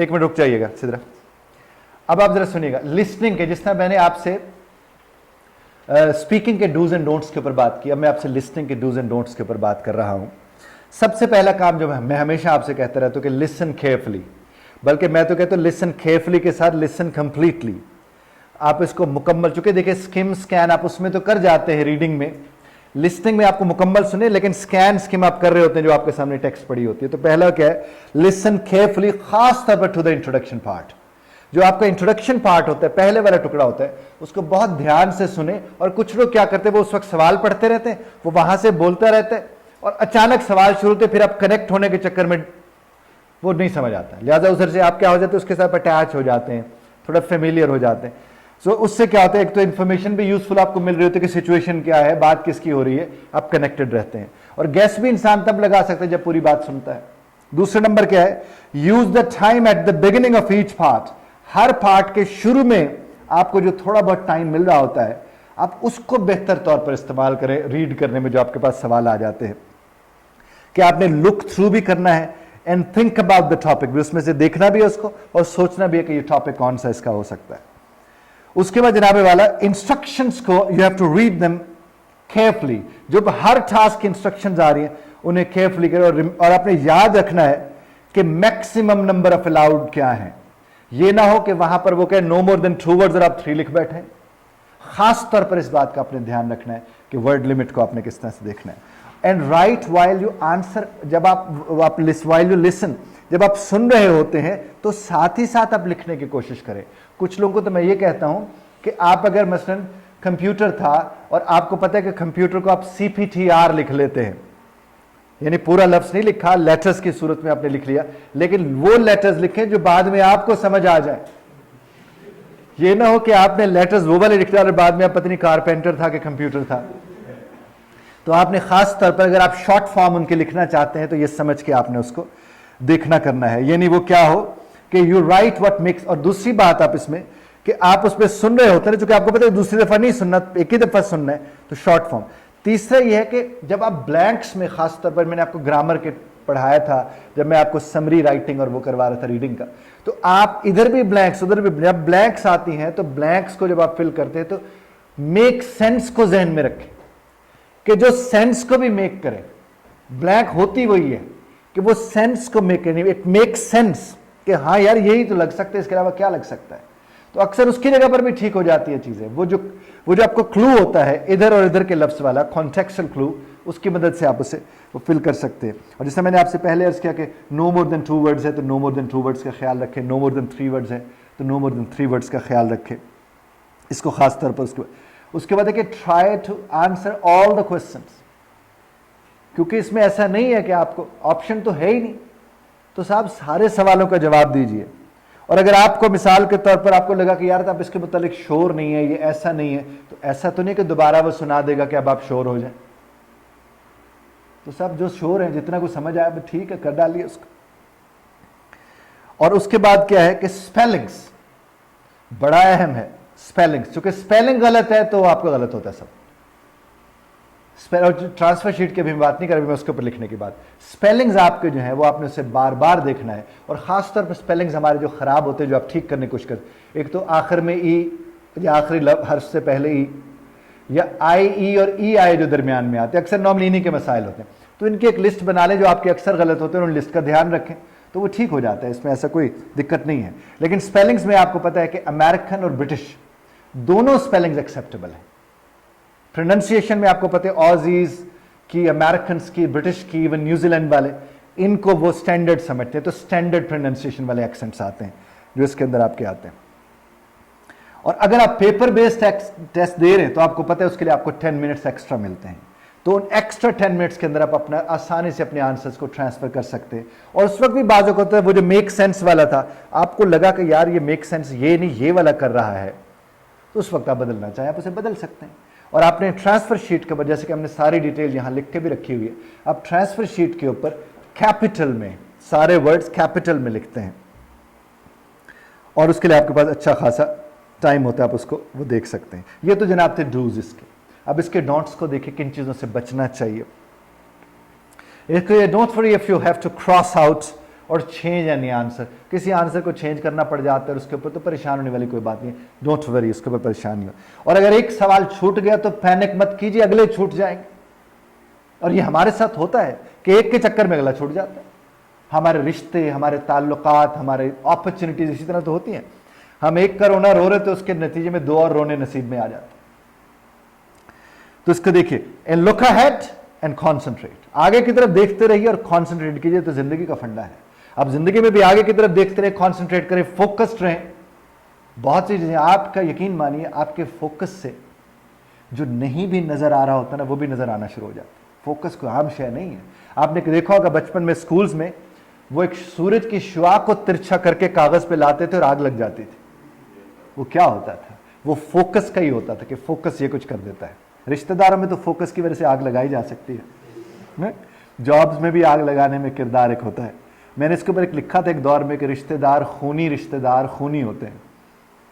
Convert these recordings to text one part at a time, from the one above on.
एक मिनट रुक जाइएगा सिद्रा। अब आप जरा सुनिएगा लिसनिंग के, जिस तरह मैंने आपसे स्पीकिंग के डूज एंड डोंट्स के ऊपर बात की, अब मैं आपसे लिसनिंग के डूज एंड डोंट्स के ऊपर बात कर रहा हूं। सबसे पहला काम जो मैं हमेशा आपसे कहता रहता हूं कि लिसन केयरफुली, बल्कि मैं तो कहता हूं लिसन केयरफुली के साथ लिसन कंप्लीटली। आप इसको मुकम्मल, चूंकि देखिए स्किम स्कैन आप उसमें तो कर जाते हैं रीडिंग में, लिस्टिंग में आपको मुकम्मल सुने, लेकिन स्कैन स्किम आप कर रहे होते हैं जो आपके सामने टेक्स्ट पड़ी होती है। तो पहला क्या है, लिसन केयरफुली, खास तौर पर टू द इंट्रोडक्शन पार्ट। जो आपका इंट्रोडक्शन पार्ट होता है, पहले वाला टुकड़ा होता है, उसको बहुत ध्यान से सुने। और कुछ लोग क्या करते हैं, वो उस वक्त सवाल पढ़ते रहते हैं, वो वहां से बोलता रहता है और अचानक सवाल शुरू होते, फिर आप कनेक्ट होने के चक्कर में वो नहीं समझ आता, लिहाजा उधर से आप क्या हो जाते हैं, उसके साथ अटैच हो जाते हैं, थोड़ा फेमिलियर हो जाते हैं। सो उससे क्या होता है, एक तो इन्फॉर्मेशन भी यूजफुल आपको मिल रही होती है कि सिचुएशन क्या है, बात किसकी हो रही है, आप कनेक्टेड रहते हैं। और गैस भी इंसान तब लगा सकते हैं जब पूरी बात सुनता है। दूसरा नंबर क्या है, use the time at the beginning of each part. Her part के शुरू में आपको जो थोड़ा बहुत टाइम मिल रहा होता है, आप उसको बेहतर तौर पर इस्तेमाल करें रीड करने में जो आपके पास सवाल आ जाते हैं। कि आपने लुक थ्रू भी करना है and think about the topic भी, उसमें से देखना भी है उसको और सोचना भी है कि ये टॉपिक कौन सा इसका हो सकता है। उसके बाद जनाबे वाला इंस्ट्रक्शंस को you have to read them carefully. जो हर टास्क की इंस्ट्रक्शंस आ रही हैं उन्हें केयरफुली करें और आपने याद रखना है कि मैक्सिमम नंबर ऑफ अलाउड क्या है। ये ना हो कि वहां पर वो कहे नो मोर देन 2 वर्ड्स और आप 3 लिख बैठे। खास तौर पर इस बात का आपने ध्यान रखना है कि वर्ड लिमिट को आपने किस तरह से देखना है। And right while you answer, जब आप वाइल यू लिसन, जब आप सुन रहे होते हैं तो साथ ही साथ आप लिखने की कोशिश करें। कुछ लोगों को तो मैं ये कहता हूं कि आप अगर मसलन कंप्यूटर था और आपको पता है कि कंप्यूटर को आप CPTR लिख लेते हैं, यानी पूरा लफ्ज नहीं लिखा, लेटर्स की सूरत में आपने लिख लिया, लेकिन वो लेटर्स लिखें जो बाद में आपको समझ आ जाए। ये ना हो कि आपने लेटर्स वो वाले लिख दिया और बाद में आप पता नहीं कारपेंटर था कि कंप्यूटर था। तो आपने खास तौर पर अगर आप शॉर्ट फॉर्म उनके लिखना चाहते हैं तो ये समझ के आपने उसको देखना करना है, यानी वो क्या हो कि यू राइट व्हाट मेक्स। और दूसरी बात आप इसमें कि आप उसमें सुन रहे होते हैं, जो कि आपको पता है दूसरी दफा नहीं सुनना, एक ही दफा सुनना है, तो शॉर्ट फॉर्म। तीसरा यह है कि जब आप ब्लैंक्स में, खास तौर पर मैंने आपको ग्रामर के पढ़ाया था जब मैं आपको समरी राइटिंग और वो करवा रहा था रीडिंग का, तो आप इधर भी ब्लैंक्स उधर भी, जब ब्लैंक्स आती हैं तो ब्लैंक्स को जब आप फिल करते हैं तो मेक सेंस को जहन में रखें कि जो सेंस को भी मेक करे। ब्लैंक होती वही है कि वो सेंस को मेक करे, इट मेक सेंस कि हाँ यार यही तो लग सकता है, इसके अलावा क्या लग सकता है। तो अक्सर उसकी जगह पर भी ठीक हो जाती है चीजें। वो जो आपको क्लू होता है इधर और इधर के लफ्ज वाला कॉन्टेक्चुअल क्लू, उसकी मदद से आप उसे वो फिल कर सकते हैं। और जैसे मैंने आपसे पहले अर्ज किया कि नो मोर देन 2 वर्ड्स है तो नो मोर देन 2 वर्ड्स का ख्याल रखें, नो मोर देन 3 वर्ड्स है तो नो मोर देन 3 वर्ड्स का ख्याल रखें, इसको खास तौर पर। उसके बाद है कि try to answer all the questions, क्योंकि इसमें ऐसा नहीं है कि आपको ऑप्शन तो है ही नहीं, तो साहब सारे सवालों का जवाब दीजिए। और अगर आपको मिसाल के तौर पर आपको लगा कि यार अब इसके मुतालिक शोर नहीं है, ये ऐसा नहीं है, तो ऐसा तो नहीं कि दोबारा वो सुना देगा कि अब आप शोर हो जाए। तो साहब जो शोर है जितना कुछ समझ आया ठीक है, कर डालिए उसको। और उसके बाद क्या है कि स्पेलिंग्स बड़ा अहम है। स्पेलिंग्स, चूंकि स्पेलिंग गलत है तो आपको गलत होता है सब। ट्रांसफर शीट की भी बात नहीं कर रही मैं उसके ऊपर लिखने की बात। स्पेलिंग्स आपके जो है वो आपने उसे बार बार देखना है। और खास तौर पर स्पेलिंग्स हमारे जो खराब होते हैं जो आप ठीक करने की कोशिश करते, एक तो आखिर में ई या आखिरी हर्फ से पहले ई, या आई ई और ई आई जो दरमियान में आते हैं, अक्सर नॉर्मली इन्हीं के मसाइल होते हैं। तो इनकी एक लिस्ट बना लें जो आपके अक्सर गलत होते हैं, उन लिस्ट का ध्यान रखें तो वो ठीक हो जाता है, इसमें ऐसा कोई दिक्कत नहीं है। लेकिन स्पेलिंग्स में आपको पता है कि अमेरिकन और ब्रिटिश दोनों स्पेलिंग्स एक्सेप्टेबल है। प्रोनाउंसिएशन में आपको पता है ऑजीज की, अमेरिकन की, ब्रिटिश की, इवन न्यूजीलैंड वाले, इनको वो स्टैंडर्ड समझते हैं, तो स्टैंडर्ड प्रोनाउंसिएशन वाले एक्सेंट्स आते हैं जो इसके अंदर आपके आते हैं। और अगर आप पेपर बेस्ड टेस्ट दे रहे हैं तो आपको पता है उसके लिए आपको 10 मिनट्स एक्स्ट्रा मिलते हैं। तो उन एक्स्ट्रा 10 मिनट्स के अंदर आप अपना आसानी से अपने आंसर्स को ट्रांसफर कर सकते हैं। और उस वक्त भी बात होता है वो जो मेक सेंस वाला था, आपको लगा कि यार ये मेक सेंस ये नहीं ये वाला कर रहा है, तो उस वक्त आप बदलना चाहें आप उसे बदल सकते हैं। और आपने ट्रांसफर शीट के ऊपर, जैसे कि हमने सारी डिटेल यहां लिख के भी रखी हुई है, आप ट्रांसफर शीट के ऊपर कैपिटल में सारे वर्ड्स कैपिटल में लिखते हैं और उसके लिए आपके पास अच्छा खासा टाइम होता है, आप उसको वो देख सकते हैं। ये तो जनाब थे डूज इसके। अब इसके डोंट्स को देखिए, किन चीजों से बचना चाहिए। Don't worry if you have to cross out और चेंज एनी आंसर। किसी आंसर को चेंज करना पड़ जाता है उसके ऊपर, तो परेशान होने वाली कोई बात नहीं, डोंट वरी, उसके ऊपर परेशान नहीं हो। और अगर एक सवाल छूट गया तो पैनिक मत कीजिए, अगले छूट जाएंगे। और ये हमारे साथ होता है कि एक के चक्कर में अगला छूट जाता है। हमारे रिश्ते, हमारे ताल्लुकात, हमारे अपॉर्चुनिटीज इसी तरह तो होती हैं। हम एक का रोना रो रहे तो उसके नतीजे में 2 और रोने नसीब में आ जाते। तो इसको देखिए, and look ahead and concentrate, आगे की तरफ देखते रहिए और कॉन्सेंट्रेट कीजिए, तो जिंदगी का फंडा है। आप जिंदगी में भी आगे की तरफ देखते रहे, कॉन्सेंट्रेट करें, फोकस्ड रहें। बहुत सी चीजें, आपका यकीन मानिए, आपके फोकस से जो नहीं भी नजर आ रहा होता ना, वो भी नजर आना शुरू हो जाता है। फोकस कोई आम शय नहीं है। आपने देखा होगा बचपन में स्कूल्स में वो एक सूरज की शुआ को तिरछा करके कागज पे लाते थे और आग लग जाती थी। वो क्या होता था? वो फोकस का ही होता था कि फोकस ये कुछ कर देता है। रिश्तेदारों में तो फोकस की वजह से आग लगाई जा सकती है। जॉब्स में भी आग लगाने में किरदार एक होता है। मैंने इसके ऊपर एक लिखा था एक दौर में कि रिश्तेदार खूनी होते हैं।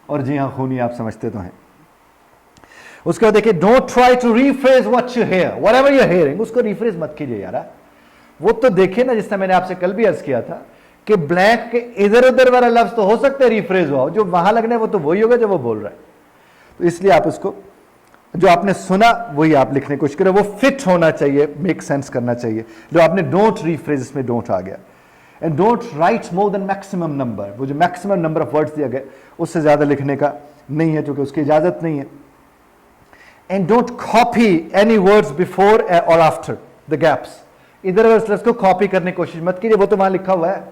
और जी हाँ, खूनी आप समझते तो हैं। उसके बाद देखिए, don't try to rephrase what you hear, whatever you are hearing, उसको रीफ्रेज मत कीजिए यार। वो तो देखिए ना, जिससे मैंने आपसे कल भी अर्ज किया था कि ब्लैंक के इधर उधर वाला लफ्ज तो हो सकता है रीफ्रेज हुआ, जो वहां लगना है वो तो वही होगा जो वो बोल रहा है। तो इसलिए आप उसको, जो आपने सुना वही आप लिखने की कोशिश करें, वो फिट होना चाहिए, मेक सेंस करना चाहिए। जो आपने डोंट रीफ्रेज, इसमें डोंट आ गया। And don't write more than maximum number, वो जो मैक्सिमम नंबर ऑफ वर्ड्स दिया गया उससे ज्यादा लिखने का नहीं है, क्योंकि उसकी इजाजत नहीं है। And don't copy any words before और आफ्टर द गैप्स, इधर उधर को कॉपी करने की कोशिश मत कीजिए, वो तो वहां लिखा हुआ है,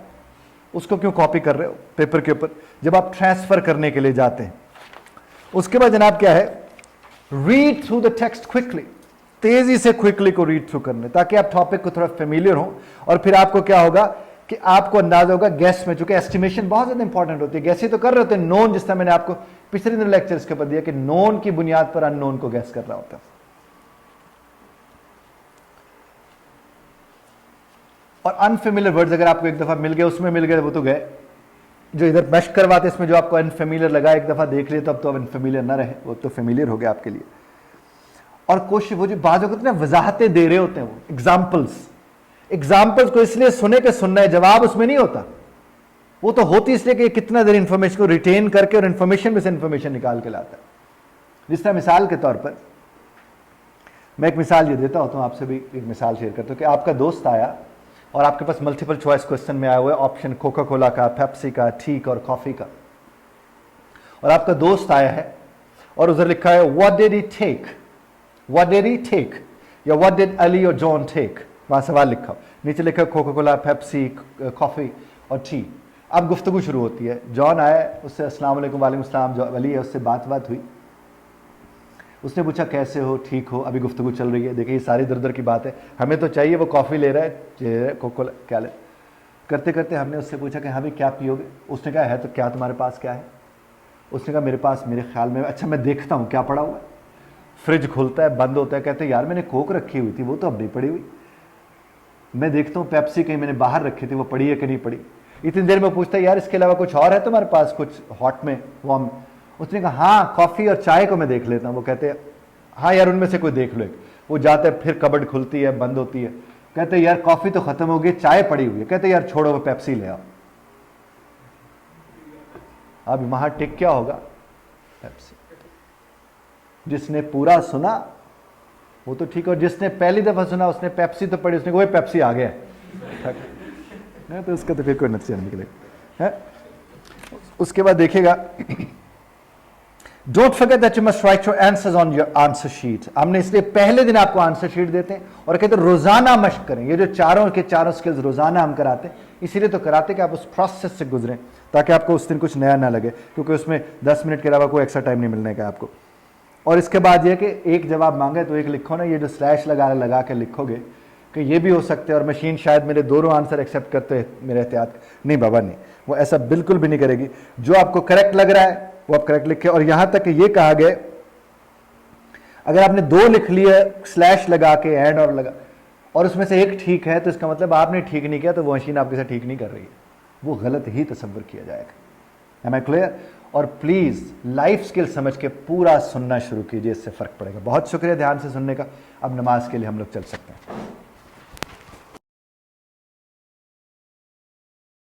उसको क्यों कॉपी कर रहे हो पेपर के ऊपर, जब आप ट्रांसफर करने के लिए जाते हैं। उसके बाद जनाब क्या है, read through the text quickly, तेजी से क्विकली को रीड थ्रू करने, ताकि आप टॉपिक को थोड़ा फेमिलियर हो। और फिर आपको क्या होगा कि आपको अंदाजा होगा गैस में, चूंकि एस्टिमेशन बहुत ज्यादा इंपॉर्टेंट होती है। गैस ही तो कर रहे होते हैं, नोन, जिस तरह मैंने आपको पिछले दिन लेक्चर के ऊपर दिया कि नोन की बुनियाद पर अननोन को गैस कर रहा होता है। और अनफेमिलियर वर्ड्स अगर आपको एक दफा मिल गए, उसमें मिल गए, वो तो गए। जो इधर मश्क करवाते इसमें जो आपको अनफेमिलियर लगा, एक दफा देख लिए तो अब तो अब अनफेमिलियर ना रहे, वो तो फेमिलियर हो गया आपके लिए। और कोशिश, वो जो बात होती है ना, वजाहतें दे रहे होते हैं वो, एग्जाम्पल्स को इसलिए सुने के सुनना है, जवाब उसमें नहीं होता। वो तो होती इसलिए कि कितना देर इंफॉर्मेशन को रिटेन करके और इंफॉर्मेशन में से इंफॉर्मेशन निकाल के लाता है। जिस तरह मिसाल के तौर पर मैं एक मिसाल ये देता हूं, तो आपसे भी एक मिसाल शेयर करता हूं कि आपका दोस्त आया और आपके पास मल्टीपल चॉइस क्वेश्चन में आया हुआ है ऑप्शन कोका कोला का, पेप्सी का, टी का और कॉफी का। और आपका दोस्त आया है और उधर लिखा है व्हाट डिड ही टेक, या व्हाट डिड अली और जॉन टेक, वहां सवाल लिखा, नीचे लिखा कोका कोला, पेप्सी, कॉफी और टी। अब गुफ्तगू शुरू होती है। जॉन आया, उससे अस्सलाम वालेकुम, वालेकुम सलाम। जो अली है उससे बात हुई, उसने पूछा कैसे हो, ठीक हो, अभी गुफ्तगू चल रही है। देखिए ये सारी दर दर की बात है, हमें तो चाहिए वो कॉफ़ी ले रहा है, कोको क्या ले। करते करते हमने उससे पूछा कि हाँ भाई क्या पियोगे। उसने कहा है तो क्या तुम्हारे पास क्या है। उसने कहा मेरे पास, मेरे ख्याल में, अच्छा मैं देखता हूँ क्या पड़ा हुआ है। फ्रिज खुलता है, बंद होता है, कहते हैं यार मैंने कोक रखी हुई थी, वो तो अब नहीं पड़ी हुई। मैं देखता हूँ पेप्सी कहीं मैंने बाहर रखी थी, वो पड़ी है कि नहीं पड़ी। इतनी देर में पूछता है यार इसके अलावा कुछ और है तुम्हारे पास, कुछ हॉट में, वार्म। उसने कहा हाँ कॉफ़ी और चाय को मैं देख लेता हूँ। वो कहते हैं हाँ यार उनमें से कोई देख लो। वो जाता है, फिर कबर्ड खुलती है, बंद होती है। कहते हैं यार कॉफ़ी तो खत्म हो गई, चाय पड़ी हुई है। कहते हैं यार छोड़ो, वो पेप्सी ले आओ। अब वहां टिक क्या होगा, पेप्सी। जिसने पूरा सुना वो तो ठीक, और जिसने पहली दफा सुना उसने पेप्सी तो पड़ी, उसने वो पेप्सी आ गया नहीं, तो उसका तो फिर कोई नतीजा नहीं निकलेगा। उसके बाद देखिएगा, don't forget that you must write your answers on your answer sheet. हमने इसलिए पहले दिन आपको आंसर शीट देते हैं और कहते हैं रोजाना मश्क करें। ये जो चारों के चारों स्किल्स रोजाना हम कराते हैं, इसीलिए तो कराते कि आप उस प्रोसेस से गुजरें, ताकि आपको उस दिन कुछ नया ना लगे, क्योंकि उसमें 10 मिनट के अलावा कोई एक्स्ट्रा टाइम नहीं मिलने का आपको। और इसके बाद यह कि एक जवाब मांगे तो एक लिखो ना, ये जो स्लैश लगा के लिखोगे कि ये भी हो सकते हैं और मशीन शायद मेरे दोनों आंसर एक्सेप्ट करते हैं, मेरे एहतियात नहीं बाबा नहीं, वो ऐसा बिल्कुल भी नहीं करेगी। जो आपको करेक्ट लग रहा है वो आप करेक्ट लिखे। और यहां तक कि ये कहा गया, अगर आपने 2 लिख लिए स्लैश लगा के, एंड और लगा, और उसमें से एक ठीक है, तो इसका मतलब आपने ठीक नहीं किया, तो वो मशीन आपके साथ ठीक नहीं कर रही है, वो गलत ही तसव्वुर किया जाएगा। Am I clear? और प्लीज लाइफ स्किल समझ के पूरा सुनना शुरू कीजिए, इससे फर्क पड़ेगा। बहुत शुक्रिया ध्यान से सुनने का। अब नमाज के लिए हम लोग चल सकते हैं।